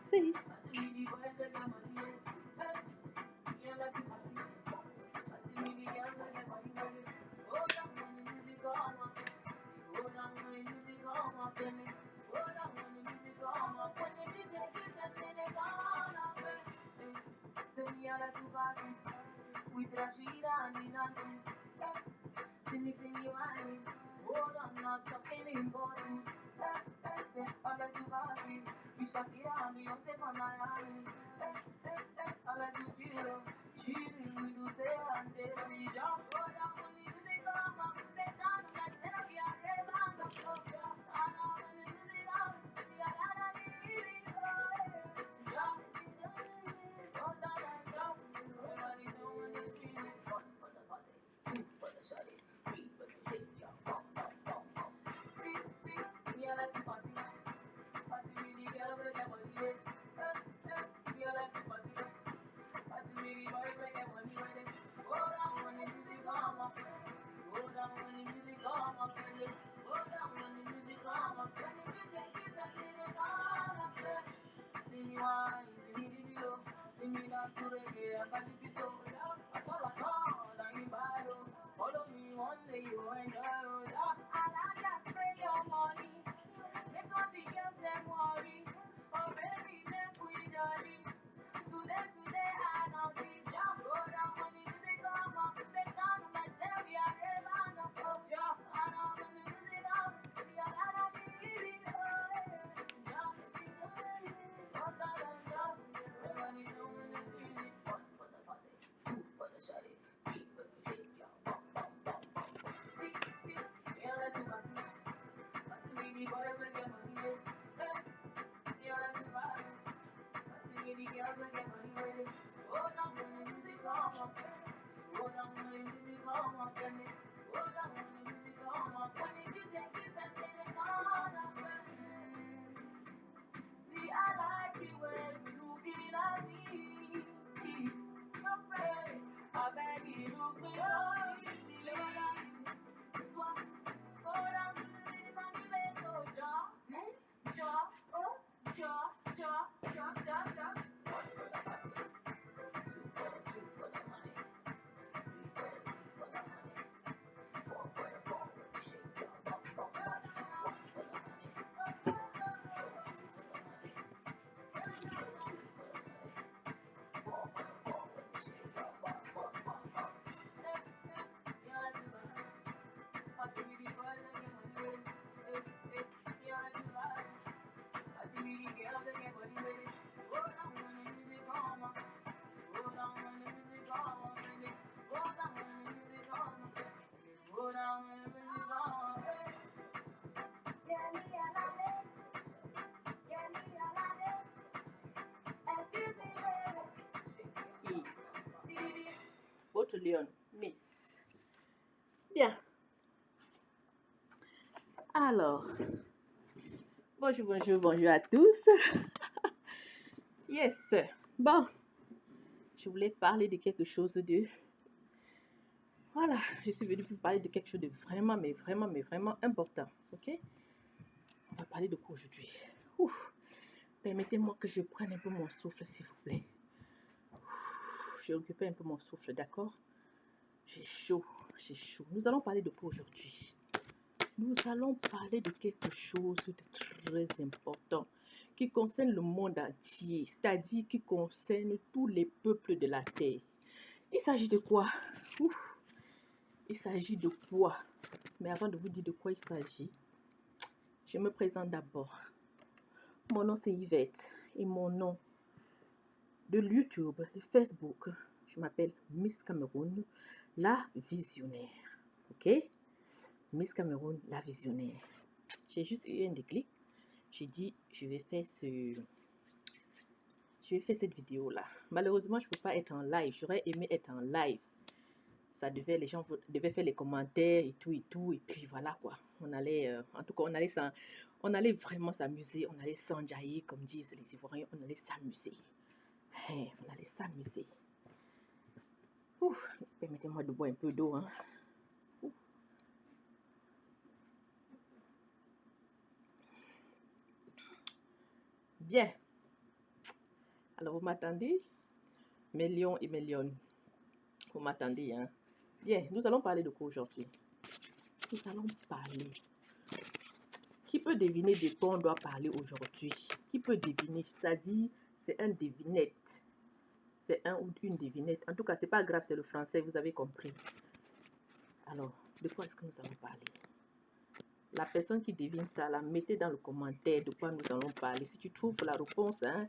Si. Votre lion, Miss. Bien. Alors, bonjour à tous. Yes. Bon, je voulais parler de quelque chose de... Voilà, je suis venue pour parler de quelque chose de vraiment important. Ok? On va parler de quoi aujourd'hui? Permettez-moi que je prenne un peu mon souffle, s'il vous plaît. Je récupère un peu mon souffle, d'accord? J'ai chaud. Nous allons parler de quoi aujourd'hui? Nous allons parler de quelque chose de très important qui concerne le monde entier, c'est-à-dire qui concerne tous les peuples de la terre. Il s'agit de quoi? Il s'agit de quoi? Mais avant de vous dire de quoi il s'agit, je me présente d'abord. Mon nom c'est Yvette et mon nom de YouTube, de Facebook, je m'appelle Miss Cameroun, la visionnaire. Ok? Miss Cameroun, la visionnaire. J'ai juste eu un déclic. J'ai dit, je vais faire cette vidéo là. Malheureusement, je peux pas être en live. J'aurais aimé être en live. Les gens devaient faire les commentaires et tout et puis voilà quoi. On allait, en tout cas, on allait vraiment s'amuser. On allait s'enjailler comme disent les Ivoiriens. On allait s'amuser. On allait s'amuser. Permettez-moi de boire un peu d'eau. Hein. Bien. Alors, vous m'attendez? Mes lions et mes lionnes. Vous m'attendez, hein? Bien, nous allons parler de quoi aujourd'hui? Nous allons parler. Qui peut deviner de quoi on doit parler aujourd'hui? Qui peut deviner? C'est-à-dire, c'est un devinette. C'est un ou une devinette. En tout cas, c'est pas grave, c'est le français, vous avez compris. Alors, de quoi est-ce que nous allons parler? La personne qui devine ça, là, mettez dans le commentaire de quoi nous allons parler. Si tu trouves la réponse, hein,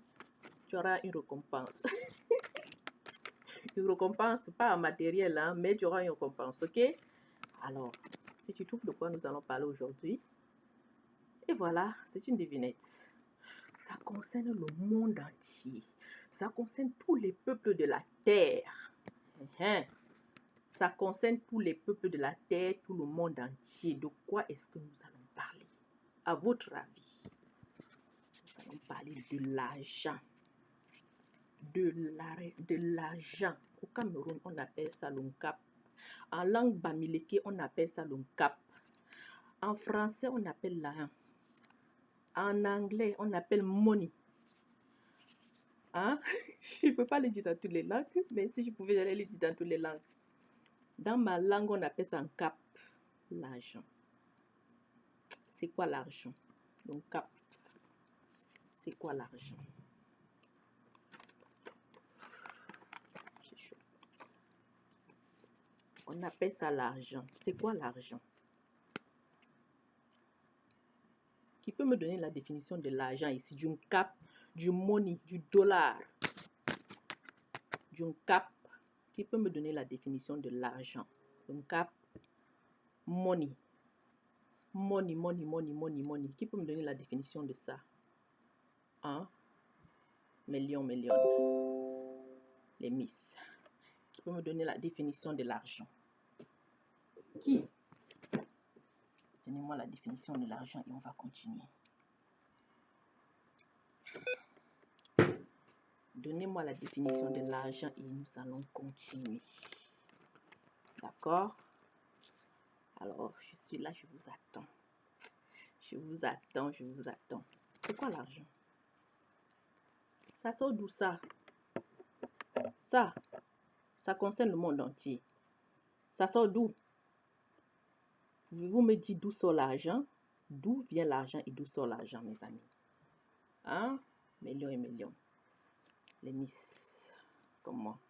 tu auras une récompense. Une récompense, pas en matériel, hein, mais tu auras une récompense, ok? Alors, si tu trouves de quoi nous allons parler aujourd'hui, et voilà, c'est une devinette. Ça concerne le monde entier. Ça concerne tous les peuples de la terre. Ça concerne tous les peuples de la terre, tout le monde entier. De quoi est-ce que nous allons parler? À votre avis, nous allons parler de l'argent. De l'argent. Au Cameroun, on appelle ça l'uncap. En langue bamileke, on appelle ça l'uncap. En français, on appelle l'argent. En anglais, on appelle money. Hein? Je ne peux pas le dire dans toutes les langues, mais si je pouvais, j'allais le dire dans toutes les langues. Dans ma langue, on appelle ça un cap, l'argent. C'est quoi l'argent? Donc, cap, c'est quoi l'argent? C'est chaud. On appelle ça l'argent. C'est quoi l'argent? Qui peut me donner la définition de l'argent ici? Du cap, du money, du dollar. Du cap. Qui peut me donner la définition de l'argent? Un cap, money. Money, money, money, money, money. Qui peut me donner la définition de ça? Hein? Millions, millions. Les miss. Qui peut me donner la définition de l'argent? Qui? Donnez-moi la définition de l'argent et on va continuer. Donnez-moi la définition de l'argent et nous allons continuer. D'accord? Alors, je suis là, je vous attends. Je vous attends, je vous attends. C'est quoi l'argent? Ça sort d'où ça? Ça concerne le monde entier. Ça sort d'où? Vous me dites d'où sort l'argent? D'où vient l'argent et d'où sort l'argent, mes amis? Hein? Millions et millions. Les miss, comme moi.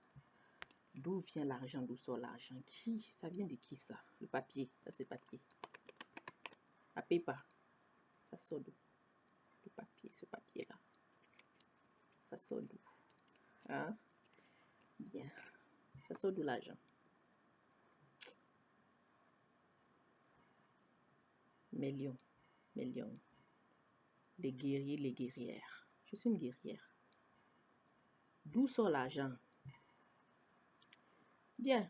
D'où vient l'argent? D'où sort l'argent? Qui? Ça vient de qui ça? Le papier. Ça c'est papier. La paper. Ça sort d'où? Le papier, ce papier-là. Ça sort d'où? Hein? Bien. Ça sort d'où l'argent? Millions. Millions. Les guerriers, les guerrières. Je suis une guerrière. D'où sort l'argent? Bien.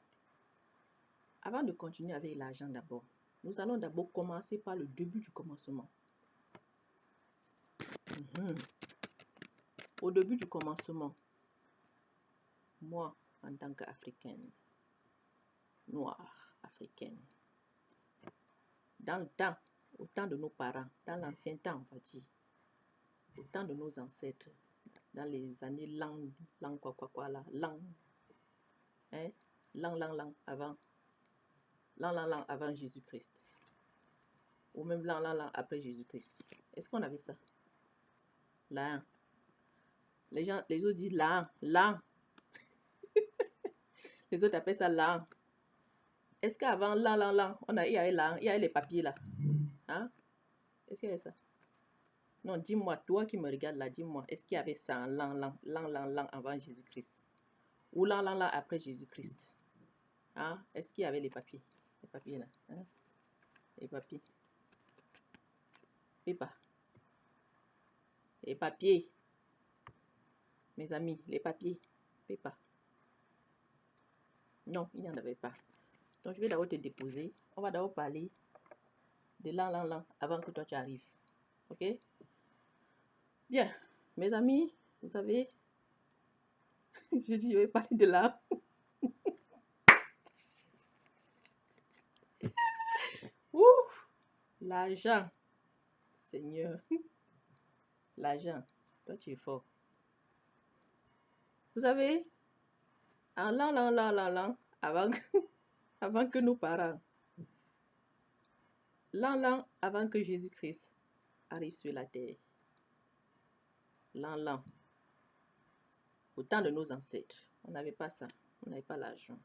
Avant de continuer avec l'argent d'abord, nous allons d'abord commencer par le début du commencement. Au début du commencement, moi, en tant qu'Africaine, noire, africaine, dans le temps, au temps de nos parents, dans l'ancien temps, on va dire, au temps de nos ancêtres, dans les années l'an avant Jésus-Christ, ou même l'an après Jésus-Christ. Est-ce qu'on avait ça? L'an. Les autres disent l'an. Les autres appellent ça l'an. Est-ce qu'avant l'an, il y avait les papiers là? Hein? Est-ce qu'il y avait ça? Non, dis-moi, toi qui me regardes là, dis-moi, est-ce qu'il y avait ça en l'an avant Jésus-Christ? Ou l'an après Jésus-Christ? Hein? Est-ce qu'il y avait les papiers? Les papiers là? Hein? Les papiers. Les papiers. Mes amis, les papiers. Pas. Non, il n'y en avait pas. Donc, je vais d'abord te déposer. On va d'abord parler de l'an avant que toi tu arrives. Ok? Bien. Mes amis, vous savez, je dis, je vais parler de l'an. Ouf! L'argent. Seigneur. L'argent. Toi, tu es fort. Vous savez, en l'an, avant que nos parents, l'an avant que Jésus-Christ arrive sur la terre, l'an, au temps de nos ancêtres, on n'avait pas ça, on n'avait pas l'argent.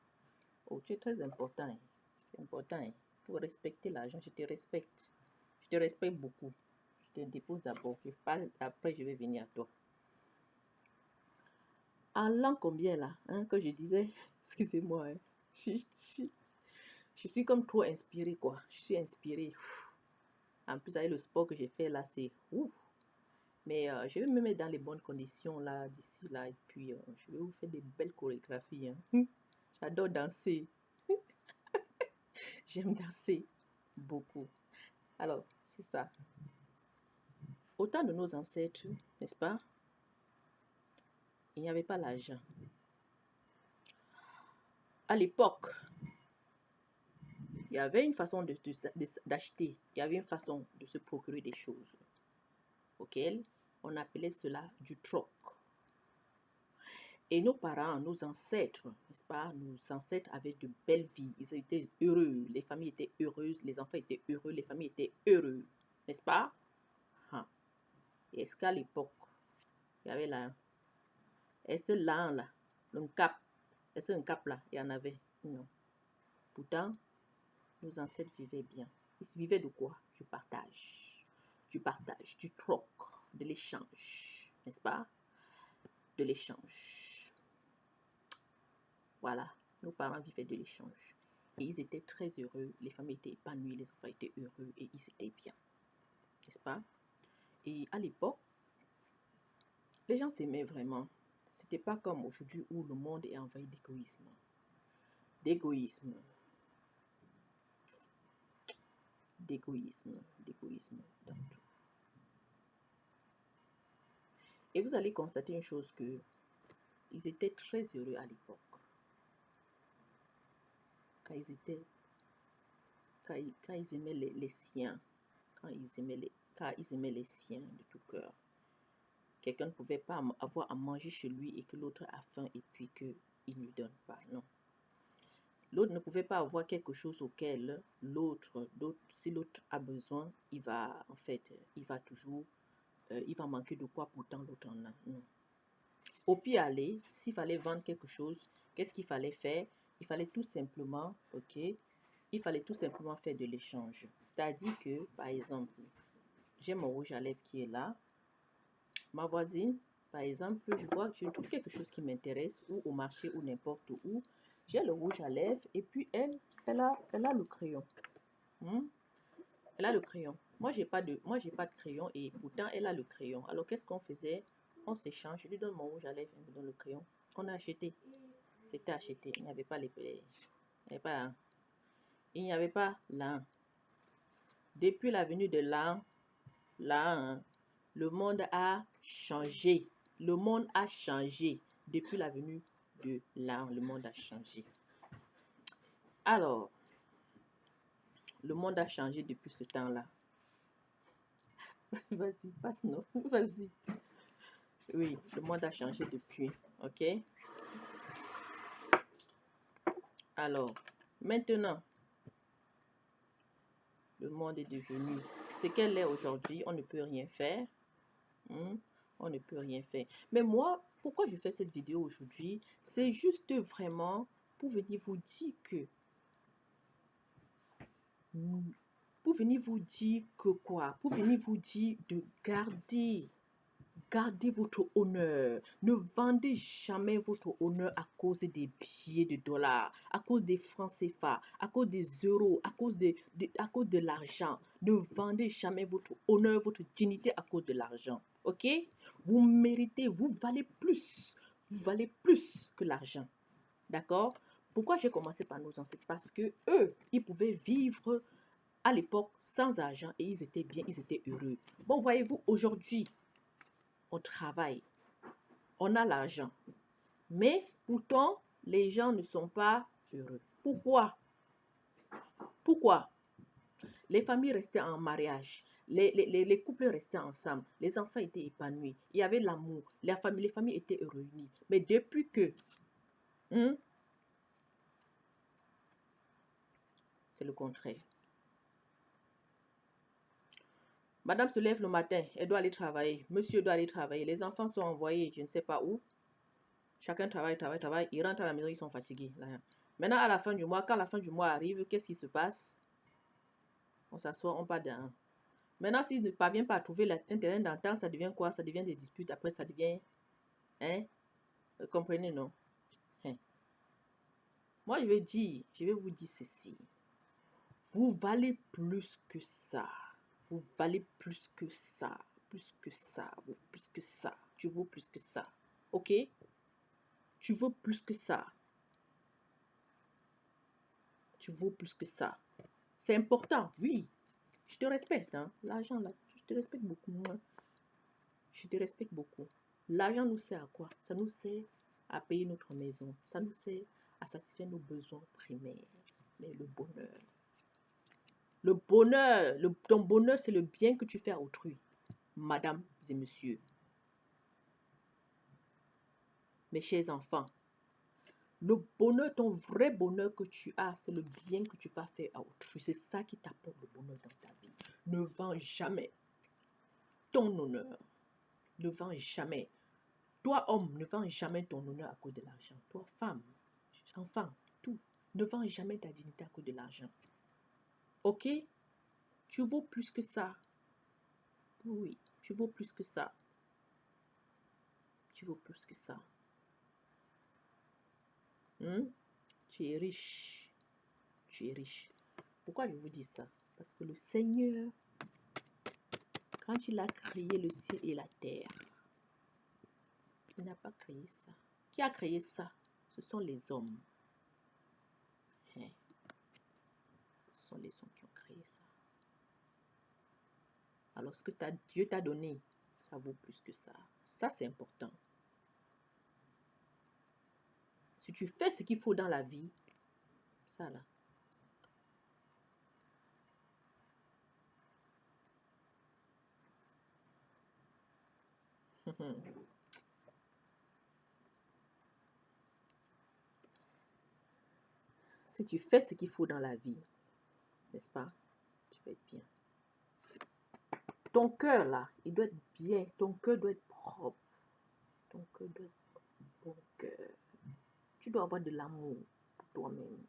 Oh, tu es très important, hein. C'est important, hein. Il faut respecter l'argent, je te respecte. Je te respecte beaucoup. Je te dépose d'abord, je parle, après je vais venir à toi. En l'an combien là, hein, que je disais, excusez-moi, hein, je suis comme trop inspirée quoi, je suis inspirée. En plus avec le sport que j'ai fait là, c'est ouf. Mais je vais me mettre dans les bonnes conditions là, d'ici là, et puis je vais vous faire des belles chorégraphies. Hein. J'adore danser. J'aime danser beaucoup. Alors, c'est ça. Au temps de nos ancêtres, n'est-ce pas? Il n'y avait pas l'argent. À l'époque, il y avait une façon d'acheter. Il y avait une façon de se procurer des choses. Auquel on appelait cela du troc. Et nos parents, nos ancêtres, n'est-ce pas? Nos ancêtres avaient de belles vies. Ils étaient heureux. Les familles étaient heureuses. Les enfants étaient heureux. Les familles étaient heureux. N'est-ce pas? Hein. Et est-ce qu'à l'époque, il y avait là, est-ce là, un cap, est-ce un cap là, il y en avait? Non. Pourtant, nos ancêtres vivaient bien. Ils vivaient de quoi? Du partage. Du partage, du troc, de l'échange. N'est-ce pas? De l'échange. Voilà, nos parents vivaient de l'échange. Et ils étaient très heureux, les familles étaient épanouies, les enfants étaient heureux et ils étaient bien. N'est-ce pas? Et à l'époque, les gens s'aimaient vraiment. C'était pas comme aujourd'hui où le monde est envahi d'égoïsme. D'égoïsme. D'égoïsme. D'égoïsme dans tout. Et vous allez constater une chose que ils étaient très heureux à l'époque. Quand ils étaient, quand ils aimaient les siens, quand ils aimaient les siens de tout cœur. Quelqu'un ne pouvait pas avoir à manger chez lui et que l'autre a faim et puis qu'il ne lui donne pas. Non. L'autre ne pouvait pas avoir quelque chose auquel l'autre, si l'autre a besoin, il va, en fait, il va toujours, il va manquer de quoi pourtant l'autre en a. Non. Au pire aller, s'il fallait vendre quelque chose, qu'est-ce qu'il fallait faire? Il fallait tout simplement, ok, il fallait tout simplement faire de l'échange. C'est-à-dire que, par exemple, j'ai mon rouge à lèvres qui est là. Ma voisine, par exemple, je trouve quelque chose qui m'intéresse, ou au marché, ou n'importe où. J'ai le rouge à lèvres, et puis elle a le crayon. Elle a le crayon. Moi, j'ai pas de crayon, et pourtant, elle a le crayon. Alors, qu'est-ce qu'on faisait? On s'échange. Je lui donne mon rouge à lèvres, elle me donne le crayon. On a acheté. C'était acheté. Il n'y avait pas il n'y avait pas l'un. Depuis la venue de l'un, le monde a changé. Le monde a changé. Depuis la venue de l'an, le monde a changé. Alors, le monde a changé depuis ce temps-là. Vas-y, passe-nous. Vas-y. Oui, le monde a changé depuis. Ok? Alors, maintenant, le monde est devenu ce qu'elle est aujourd'hui. On ne peut rien faire. On ne peut rien faire. Mais moi, pourquoi je fais cette vidéo aujourd'hui? C'est juste vraiment pour venir vous dire que pour venir vous dire que quoi? Pour venir vous dire de garder votre honneur. Ne vendez jamais votre honneur à cause des billets de dollars, à cause des francs CFA, à cause des euros, à cause de l'argent. Ne vendez jamais votre honneur, votre dignité à cause de l'argent. Ok? Vous méritez, vous valez plus. Vous valez plus que l'argent. D'accord? Pourquoi j'ai commencé par nos ancêtres? Parce que eux, ils pouvaient vivre à l'époque sans argent et ils étaient bien, ils étaient heureux. Bon, voyez-vous, aujourd'hui, on travaille, on a l'argent, mais pourtant, les gens ne sont pas heureux. Pourquoi? Pourquoi? Les familles restaient en mariage. Les couples restaient ensemble. Les enfants étaient épanouis. Il y avait l'amour. Les familles étaient réunies. Mais depuis que... c'est le contraire. Madame se lève le matin. Elle doit aller travailler. Monsieur doit aller travailler. Les enfants sont envoyés, je ne sais pas où. Chacun travaille. Ils rentrent à la maison, ils sont fatigués. Là. Maintenant, à la fin du mois, quand la fin du mois arrive, qu'est-ce qui se passe? On s'assoit, on part d'un... Maintenant, s'il ne parvient pas à trouver l'intérêt d'entente, ça devient quoi? Ça devient des disputes. Après, ça devient... Hein? Vous comprenez, non? Hein? Moi, je vais vous dire ceci. Vous valez plus que ça. Vous valez plus que ça. Plus que ça. Plus que ça. Tu vaux plus que ça. Ok? Tu vaux plus que ça. Tu vaux plus que ça. C'est important, oui. Je te respecte, hein. L'argent, là, je te respecte beaucoup. Moi. Je te respecte beaucoup. L'argent nous sert à quoi? Ça nous sert à payer notre maison. Ça nous sert à satisfaire nos besoins primaires. Mais le bonheur. Ton bonheur, c'est le bien que tu fais à autrui. Madame et messieurs. Mes chers enfants. Le bonheur, ton vrai bonheur que tu as, c'est le bien que tu vas faire à autrui. C'est ça qui t'apporte le bonheur dans ta vie. Ne vends jamais ton honneur. Ne vends jamais. Toi, homme, ne vends jamais ton honneur à cause de l'argent. Toi, femme, enfant, tout. Ne vends jamais ta dignité à cause de l'argent. Ok? Tu vaux plus que ça. Oui, tu vaux plus que ça. Tu vaux plus que ça. Tu es riche. Tu es riche. Pourquoi je vous dis ça? Parce que le Seigneur, quand il a créé le ciel et la terre, il n'a pas créé ça. Qui a créé ça? Ce sont les hommes. Ce sont les hommes qui ont créé ça. Alors, ce que Dieu t'a donné, ça vaut plus que ça. Ça, c'est important. Si tu fais ce qu'il faut dans la vie, ça là. Si tu fais ce qu'il faut dans la vie, n'est-ce pas? Tu vas être bien. Ton cœur là, il doit être bien. Ton cœur doit être propre. Ton cœur doit être bon cœur. Tu dois avoir de l'amour pour toi-même.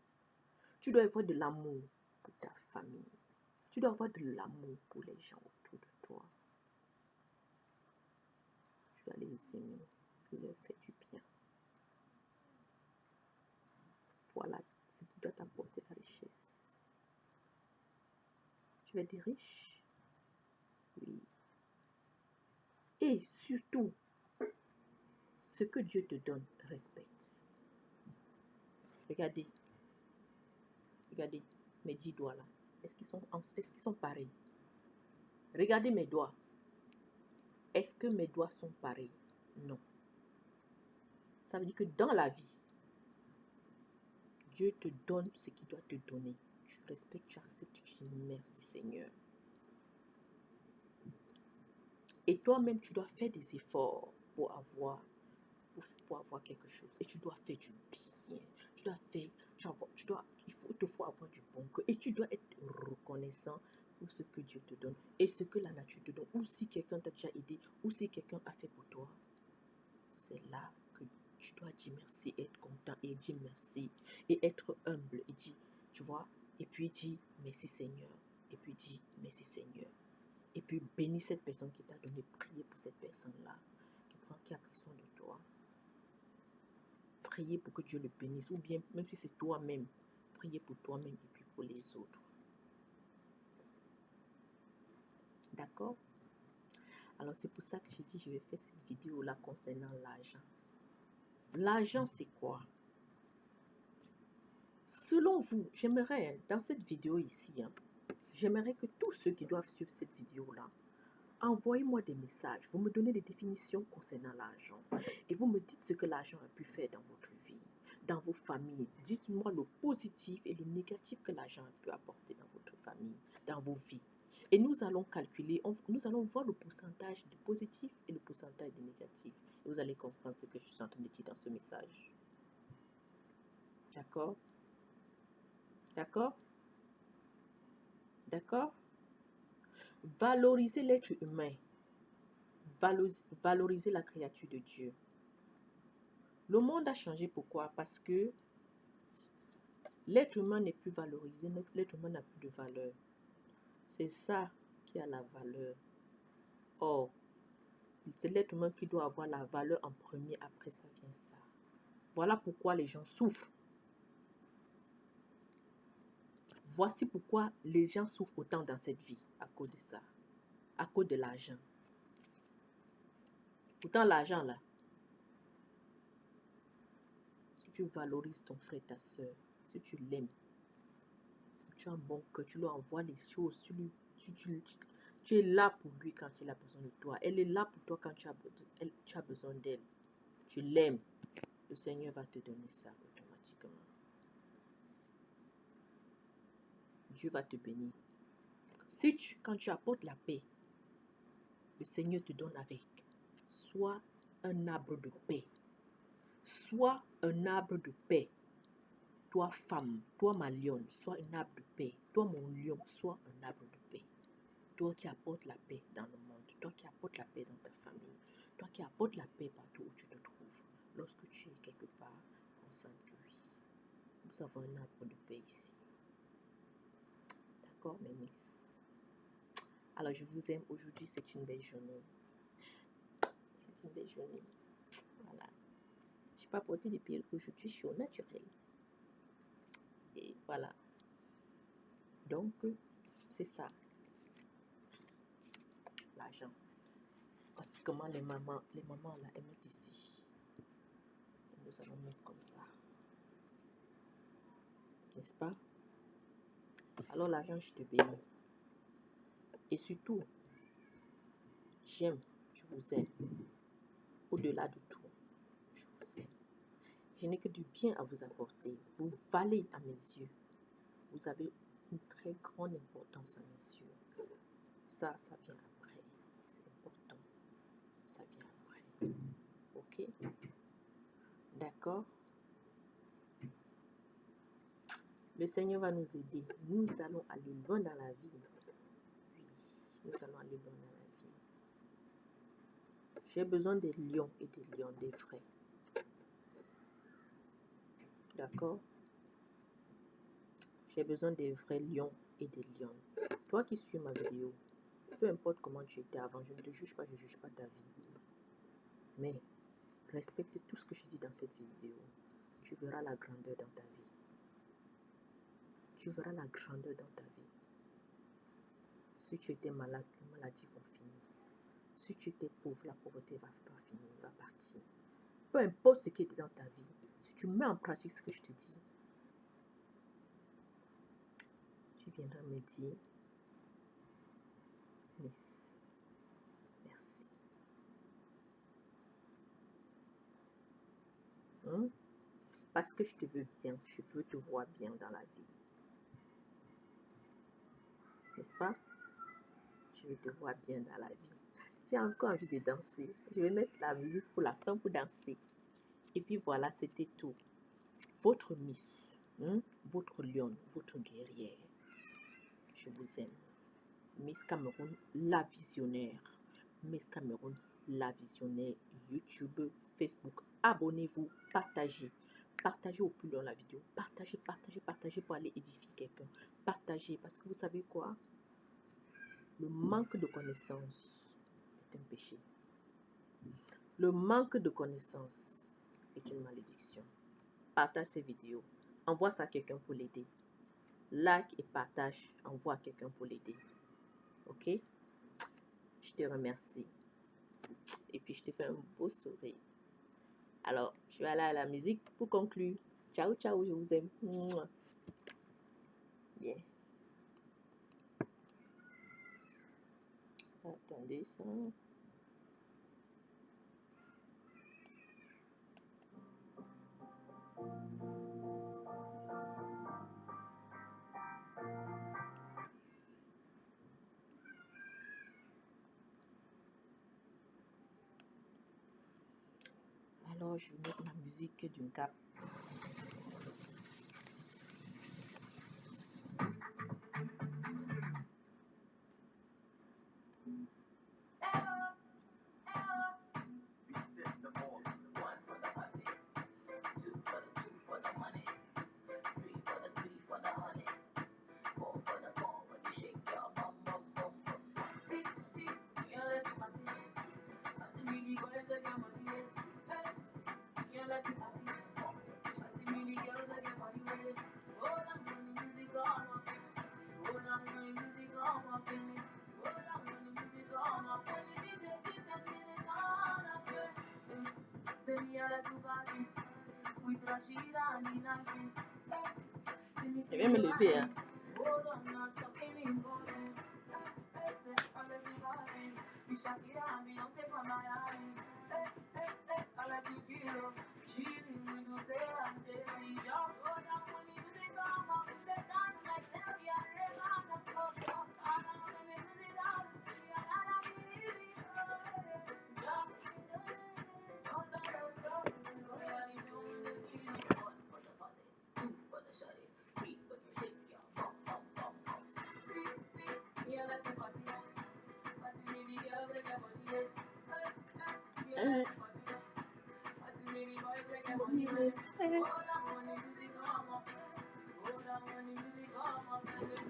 Tu dois avoir de l'amour pour ta famille. Tu dois avoir de l'amour pour les gens autour de toi. Tu dois les aimer et leur faire du bien. Voilà ce qui doit t'apporter la richesse. Tu vas être riche. Oui. Et surtout, ce que Dieu te donne, respecte. Regardez. Regardez mes 10 doigts là. Est-ce qu'ils sont pareils? Regardez mes doigts. Est-ce que mes doigts sont pareils? Non. Ça veut dire que dans la vie, Dieu te donne ce qu'il doit te donner. Tu respectes, tu acceptes, tu dis merci Seigneur. Et toi-même, tu dois faire des efforts pour avoir quelque chose. Et tu dois faire du bien. Tu dois faire, il te faut avoir du bon cœur. Et tu dois être reconnaissant pour ce que Dieu te donne. Et ce que la nature te donne. Ou si quelqu'un t'a déjà aidé. Ou si quelqu'un a fait pour toi. C'est là que tu dois dire merci, être content et dire merci. Et être humble. Et dire, tu vois. Et puis dire merci Seigneur. Et puis dire merci Seigneur. Et puis bénis cette personne qui t'a donné, prier pour cette personne-là, qui a pris soin de toi. Priez pour que Dieu le bénisse, ou bien, même si c'est toi-même, priez pour toi-même et puis pour les autres. D'accord? Alors c'est pour ça que j'ai dit, je vais faire cette vidéo-là concernant l'argent. L'argent, c'est quoi? Selon vous, j'aimerais, dans cette vidéo ici, j'aimerais que tous ceux qui doivent suivre cette vidéo-là, envoyez-moi des messages. Vous me donnez des définitions concernant l'argent. Et vous me dites ce que l'argent a pu faire dans votre vie, dans vos familles. Dites-moi le positif et le négatif que l'argent a pu apporter dans votre famille, dans vos vies. Et nous allons calculer, nous allons voir le pourcentage de positif et le pourcentage de négatif. Et vous allez comprendre ce que je suis en train de dire dans ce message. D'accord? D'accord? D'accord? Valoriser l'être humain. Valoriser la créature de Dieu. Le monde a changé. Pourquoi? Parce que l'être humain n'est plus valorisé. L'être humain n'a plus de valeur. C'est ça qui a la valeur. Or, c'est l'être humain qui doit avoir la valeur en premier. Après, ça vient ça. Voilà pourquoi les gens souffrent. Voici pourquoi les gens souffrent autant dans cette vie à cause de ça. À cause de l'argent. Pourtant, l'argent là, si tu valorises ton frère, ta soeur, si tu l'aimes, tu as un bon cœur, tu lui envoies les choses, tu es là pour lui quand il a besoin de toi. Elle est là pour toi quand tu as besoin d'elle. Tu l'aimes. Le Seigneur va te donner ça automatiquement. Dieu va te bénir. Quand tu apportes la paix, le Seigneur te donne avec. Sois un arbre de paix. Sois un arbre de paix. Toi, femme, toi, ma lionne, sois un arbre de paix. Toi, mon lion, sois un arbre de paix. Toi qui apportes la paix dans le monde. Toi qui apportes la paix dans ta famille. Toi qui apportes la paix partout où tu te trouves. Lorsque tu es quelque part, on sent que oui. Nous avons un arbre de paix ici. D'accord, mes miss? Alors, je vous aime. Aujourd'hui, c'est une belle journée. C'est une belle journée. Voilà. Je n'ai pas porté de perruque aujourd'hui. Je suis au naturel. Et voilà. Donc, c'est ça. L'argent. Voici comment les mamans là, elles mettent ici. Et nous allons mettre comme ça. N'est-ce pas? Alors l'argent, je te bénis. Et surtout, j'aime, je vous aime. Au-delà de tout, je vous aime. Je n'ai que du bien à vous apporter. Vous valez à mes yeux. Vous avez une très grande importance à mes yeux. Ça vient après. C'est important. Ça vient après. Ok? D'accord? Le Seigneur va nous aider. Nous allons aller loin dans la vie. Oui, nous allons aller loin dans la vie. J'ai besoin des lions et des lions, des vrais. D'accord? J'ai besoin des vrais lions et des lions. Toi qui suis ma vidéo, peu importe comment tu étais avant, je ne te juge pas, je ne juge pas ta vie. Mais respecte tout ce que je dis dans cette vidéo. Tu verras la grandeur dans ta vie. Tu verras la grandeur dans ta vie. Si tu étais malade, les maladies vont finir. Si tu étais pauvre, la pauvreté va finir, va partir. Peu importe ce qui est dans ta vie, si tu mets en pratique ce que je te dis, tu viendras me dire, Miss, merci. Parce que je te veux bien, je veux te voir bien dans la vie. N'est-ce pas? Je veux te voir bien dans la vie. J'ai encore envie de danser. Je vais mettre la musique pour la fin pour danser. Et puis voilà, c'était tout. Votre Miss, votre lionne, votre guerrière. Je vous aime. Miss Cameroun, la visionnaire. Miss Cameroun, la visionnaire. YouTube, Facebook. Abonnez-vous, partagez. Partagez au plus long la vidéo. Partagez, partagez, partagez pour aller édifier quelqu'un. Partagez parce que vous savez quoi? Le manque de connaissances est un péché. Le manque de connaissances est une malédiction. Partage ces vidéos. Envoie ça à quelqu'un pour l'aider. Like et partage. Envoie à quelqu'un pour l'aider. Ok? Je te remercie. Et puis je te fais un beau sourire. Alors, je vais aller à la musique pour conclure. Ciao, ciao, je vous aime. Bien. Attendez ça. Alors, je vais mettre ma musique d'une cap. Je vais me lever, hein.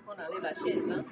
On enlève la chaise, hein.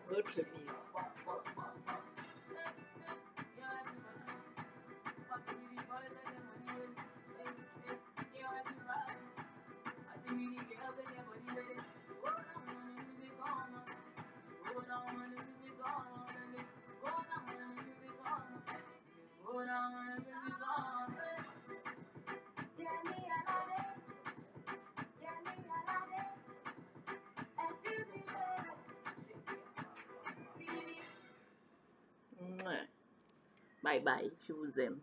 L'autre chemise. Bye bye, je vous aime.